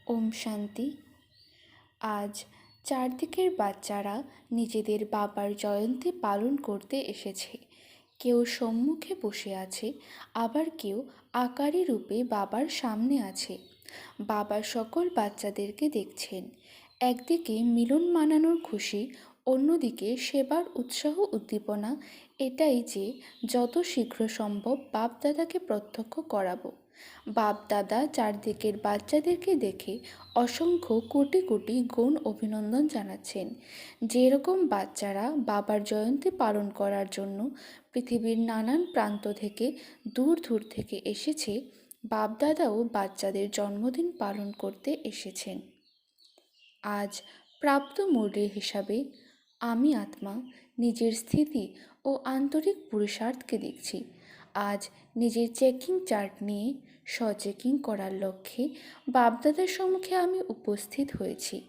ওম শান্তি। আজ চারদিকের বাচ্চারা নিজেদের বাবার জয়ন্তী পালন করতে এসেছে। কেউ সম্মুখে বসে আছে, আবার কেউ আকারী রূপে বাবার সামনে আছে। বাবা সকল বাচ্চাদেরকে দেখছেন। একদিকে মিলন মানানোর খুশি, অন্যদিকে সেবার উৎসাহ উদ্দীপনা এটাই যে যত শীঘ্র সম্ভব বাপদাদাকে প্রত্যক্ষ করাবো। বাপ-দাদা চারদিকের বাচ্চাদেরকে দেখে অসংখ্য কোটি কোটি গুণ অভিনন্দন জানাচ্ছেন। যেরকম বাচ্চারা বাবার জয়ন্তী পালন করার জন্য পৃথিবীর নানান প্রান্ত থেকে দূর দূর থেকে এসেছে, বাপ-দাদাও বাচ্চাদের জন্মদিন পালন করতে এসেছেন। আজ প্রাপ্ত মুরলি হিসাবে আমি আত্মা নিজের স্থিতি ও আন্তরিক পুরুষার্থকে দেখছি। আজ নিজের চেকিং চার্ট নিয়ে চেকিং করার লক্ষ্যে বাপদাদার সম্মুখে আমি উপস্থিত হয়েছি।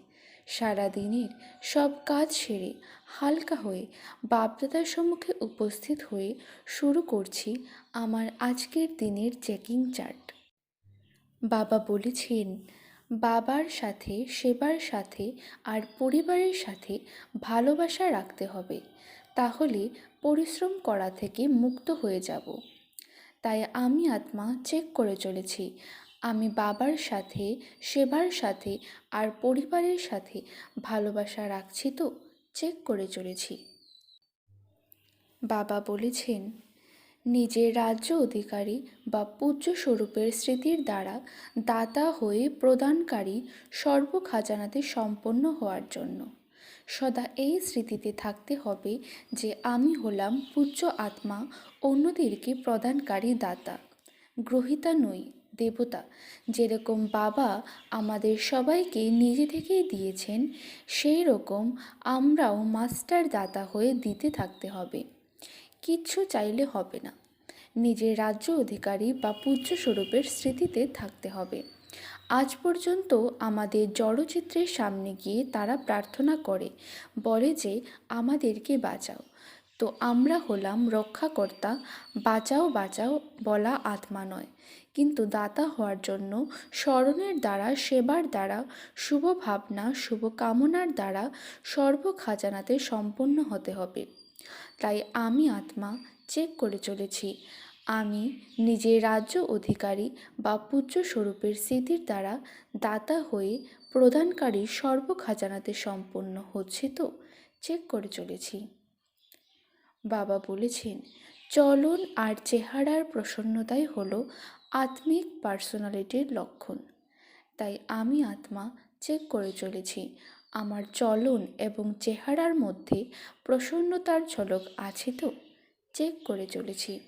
সারাদিনের সব কাজ সেরে হালকা হয়ে বাপদাদার সম্মুখে উপস্থিত হয়ে শুরু করছি আমার আজকের দিনের চেকিং চার্ট। বাবা বলেছেন, বাবার সাথে, সেবার সাথে আর পরিবারের সাথে ভালোবাসা রাখতে হবে, তাহলে পরিশ্রম করা থেকে মুক্ত হয়ে যাব। তাই আমি আত্মা চেক করে চলেছি, আমি বাবার সাথে, সেবার সাথে আর পরিবারের সাথে ভালোবাসা রাখছি তো চেক করে চলেছি। বাবা বলেছেন, নিজের রাজ্য অধিকারী বা পূজ্য স্বরূপের স্মৃতির দ্বারা দাতা হয়ে প্রদানকারী সর্ব খাজানাতে সম্পন্ন হওয়ার জন্য সদা এই স্মৃতিতে থাকতে হবে যে আমি হলাম পূজ্য আত্মা, অন্যদেরকে প্রদানকারী দাতা, গ্রহিতা নই, দেবতা। যেরকম বাবা আমাদের সবাইকে নিজে থেকেই দিয়েছেন, সেই রকম আমরাও মাস্টার দাতা হয়ে দিতে থাকতে হবে। কিচ্ছু চাইলে হবে না, নিজের রাজ্য অধিকারী বা পূজ্য স্বরূপের স্মৃতিতে থাকতে হবে। আজ পর্যন্ত আমাদের জড়চিত্রের সামনে গিয়ে তারা প্রার্থনা করে, বলে যে আমাদেরকে বাঁচাও। তো আমরা হলাম রক্ষাকর্তা। বাঁচাও বাঁচাও বলা আত্মা নয়, কিন্তু দাতা হওয়ার জন্য স্মরণের দ্বারা, সেবার দ্বারা, শুভ ভাবনা, শুভ কামনার দ্বারা সর্ব খাজানাতে সম্পন্ন হতে হবে। তাই আমি আত্মা চেক করে চলেছি, আমি নিজের রাজ্য অধিকারী বা পূজ্য স্বরূপের স্মৃতির দ্বারা দাতা হয়ে প্রদানকারী সর্ব খাজানাতে সম্পন্ন হচ্ছে তো চেক করে চলেছি। বাবা বলেছেন, চলন আর চেহারার প্রসন্নতাই হলো আত্মিক পার্সোনালিটির লক্ষণ। তাই আমি আত্মা চেক করে চলেছি, আমার চলন এবং চেহারার মধ্যে প্রসন্নতার ঝলক আছে তো চেক করে চলেছি।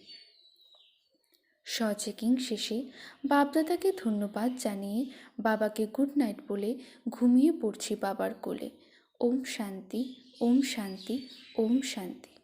চেকিং শেষে বাপদাদাকে ধন্যবাদ জানিয়ে বাবাকে গুড নাইট বলে ঘুমিয়ে পড়ছি বাবার কোলে। ওম শান্তি, ওম শান্তি, ওম শান্তি।